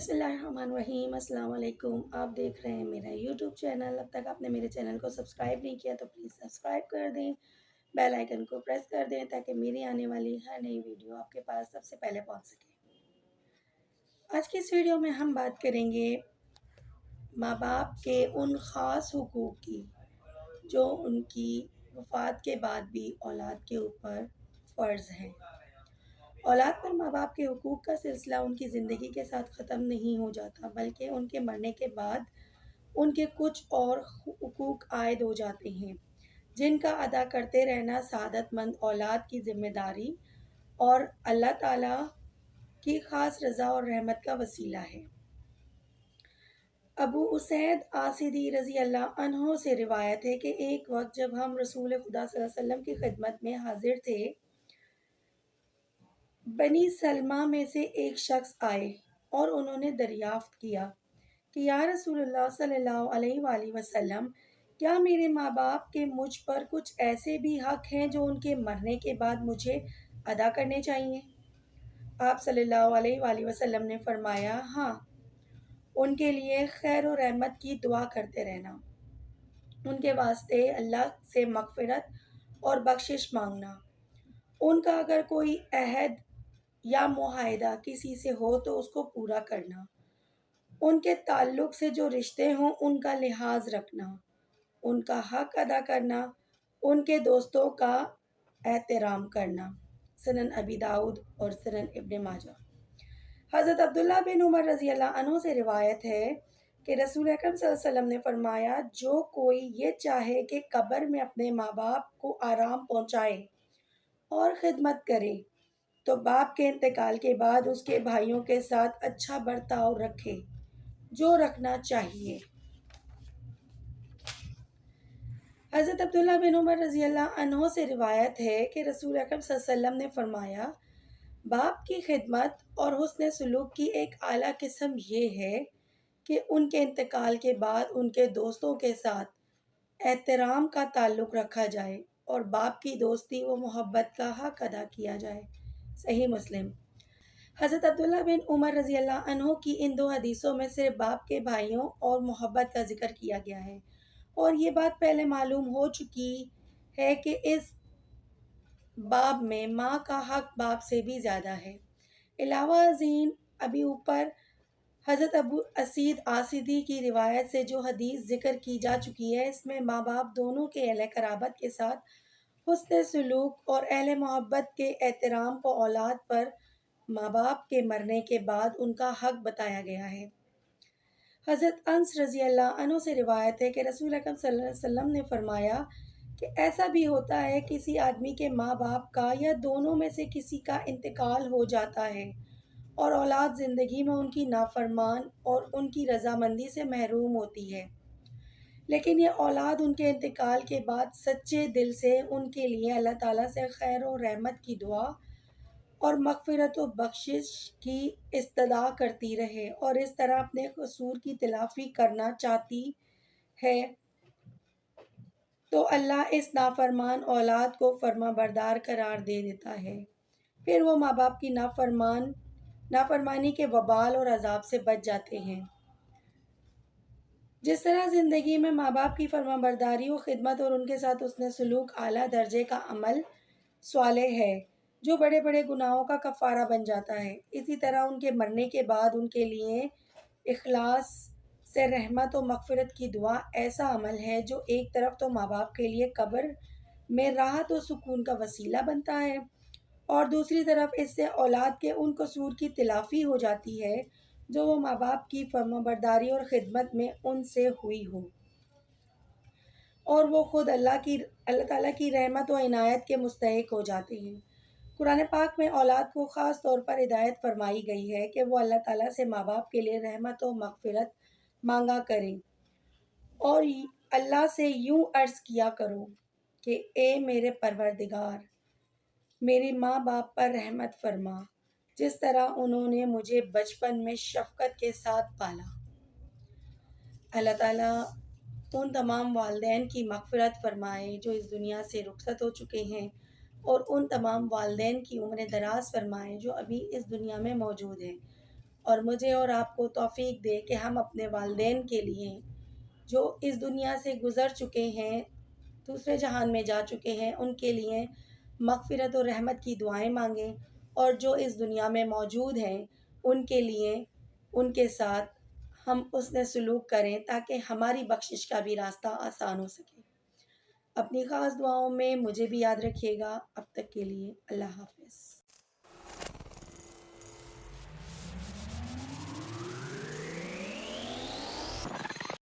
بسم اللہ الرحمن الرحیم۔ السلام علیکم، آپ دیکھ رہے ہیں میرا یوٹیوب چینل۔ اب تک آپ نے میرے چینل کو سبسکرائب نہیں کیا تو پلیز سبسکرائب کر دیں، بیل آئیکن کو پریس کر دیں تاکہ میری آنے والی ہر نئی ویڈیو آپ کے پاس سب سے پہلے پہنچ سکے۔ آج کی اس ویڈیو میں ہم بات کریں گے ماں باپ کے ان خاص حقوق کی جو ان کی وفات کے بعد بھی اولاد کے اوپر فرض ہیں۔ اولاد پر ماں باپ کے حقوق کا سلسلہ ان کی زندگی کے ساتھ ختم نہیں ہو جاتا، بلکہ ان کے مرنے کے بعد ان کے کچھ اور حقوق عائد ہو جاتے ہیں، جن کا ادا کرتے رہنا سعادت مند اولاد کی ذمہ داری اور اللہ تعالیٰ کی خاص رضا اور رحمت کا وسیلہ ہے۔ ابو اسید آصدی رضی اللہ عنہ سے روایت ہے کہ ایک وقت جب ہم رسول خدا صلی اللہ علیہ وسلم کی خدمت میں حاضر تھے، بنی سلمہ میں سے ایک شخص آئے اور انہوں نے دریافت کیا کہ یا رسول اللہ صلی اللہ علیہ وآلہ وسلم، کیا میرے ماں باپ کے مجھ پر کچھ ایسے بھی حق ہیں جو ان کے مرنے کے بعد مجھے ادا کرنے چاہیے؟ آپ صلی اللہ علیہ وآلہ وسلم نے فرمایا، ہاں، ان کے لیے خیر و رحمت کی دعا کرتے رہنا، ان کے واسطے اللہ سے مغفرت اور بخشش مانگنا، ان کا اگر کوئی عہد یا معاہدہ کسی سے ہو تو اس کو پورا کرنا، ان کے تعلق سے جو رشتے ہوں ان کا لحاظ رکھنا، ان کا حق ادا کرنا، ان کے دوستوں کا احترام کرنا۔ سنن ابی داؤد اور سنن ابن ماجہ۔ حضرت عبداللہ بن عمر رضی اللہ عنہ سے روایت ہے کہ رسول اکرم صلی اللہ علیہ وسلم نے فرمایا، جو کوئی یہ چاہے کہ قبر میں اپنے ماں باپ کو آرام پہنچائے اور خدمت کرے تو باپ کے انتقال کے بعد اس کے بھائیوں کے ساتھ اچھا برتاؤ رکھے جو رکھنا چاہیے۔ حضرت عبداللہ بن عمر رضی اللہ عنہ سے روایت ہے کہ رسول اکرم صلی اللہ علیہ وسلم نے فرمایا، باپ کی خدمت اور حسن سلوک کی ایک اعلیٰ قسم یہ ہے کہ ان کے انتقال کے بعد ان کے دوستوں کے ساتھ احترام کا تعلق رکھا جائے اور باپ کی دوستی و محبت کا حق ادا کیا جائے۔ صحیح مسلم۔ حضرت عبداللہ بن عمر رضی اللہ عنہ کی ان دو حدیثوں میں صرف باپ کے بھائیوں اور محبت کا ذکر کیا گیا ہے، اور یہ بات پہلے معلوم ہو چکی ہے کہ اس باب میں ماں کا حق باپ سے بھی زیادہ ہے۔ علاوہ ازیں ابھی اوپر حضرت ابو اسید آصدی کی روایت سے جو حدیث ذکر کی جا چکی ہے، اس میں ماں باپ دونوں کے اہل قرابت کے ساتھ حسن سلوک اور اہل محبت کے احترام کو اولاد پر ماں باپ کے مرنے کے بعد ان کا حق بتایا گیا ہے۔ حضرت انس رضی اللہ عنہ سے روایت ہے کہ رسول اکرم صلی اللہ علیہ وسلم نے فرمایا کہ ایسا بھی ہوتا ہے کسی آدمی کے ماں باپ کا یا دونوں میں سے کسی کا انتقال ہو جاتا ہے اور اولاد زندگی میں ان کی نافرمان اور ان کی رضامندی سے محروم ہوتی ہے، لیکن یہ اولاد ان کے انتقال کے بعد سچے دل سے ان کے لیے اللہ تعالیٰ سے خیر و رحمت کی دعا اور مغفرت و بخشش کی استدعا کرتی رہے اور اس طرح اپنے قصور کی تلافی کرنا چاہتی ہے، تو اللہ اس نافرمان اولاد کو فرما بردار قرار دے دیتا ہے، پھر وہ ماں باپ کی نافرمانی کے وبال اور عذاب سے بچ جاتے ہیں۔ جس طرح زندگی میں ماں باپ کی فرما برداری و خدمت اور ان کے ساتھ حسن سلوک اعلیٰ درجے کا عمل صالح ہے جو بڑے بڑے گناہوں کا کفارہ بن جاتا ہے، اسی طرح ان کے مرنے کے بعد ان کے لیے اخلاص سے رحمت و مغفرت کی دعا ایسا عمل ہے جو ایک طرف تو ماں باپ کے لیے قبر میں راحت و سکون کا وسیلہ بنتا ہے اور دوسری طرف اس سے اولاد کے ان قصور کی تلافی ہو جاتی ہے جو وہ ماں باپ کی فرمانبرداری اور خدمت میں ان سے ہوئی ہو، اور وہ خود اللہ تعالیٰ کی رحمت و عنایت کے مستحق ہو جاتے ہیں۔ قرآن پاک میں اولاد کو خاص طور پر ہدایت فرمائی گئی ہے کہ وہ اللہ تعالیٰ سے ماں باپ کے لیے رحمت و مغفرت مانگا کریں اور اللہ سے یوں عرض کیا کرو کہ اے میرے پروردگار، میری ماں باپ پر رحمت فرما جس طرح انہوں نے مجھے بچپن میں شفقت کے ساتھ پالا۔ اللہ تعالیٰ ان تمام والدین کی مغفرت فرمائے جو اس دنیا سے رخصت ہو چکے ہیں اور ان تمام والدین کی عمر دراز فرمائے جو ابھی اس دنیا میں موجود ہیں، اور مجھے اور آپ کو توفیق دے کہ ہم اپنے والدین کے لیے جو اس دنیا سے گزر چکے ہیں، دوسرے جہان میں جا چکے ہیں، ان کے لیے مغفرت و رحمت کی دعائیں مانگیں، اور جو اس دنیا میں موجود ہیں ان کے لیے ان کے ساتھ ہم حسن سلوک کریں تاکہ ہماری بخشش کا بھی راستہ آسان ہو سکے۔ اپنی خاص دعاؤں میں مجھے بھی یاد رکھیے گا۔ اب تک کے لیے اللہ حافظ۔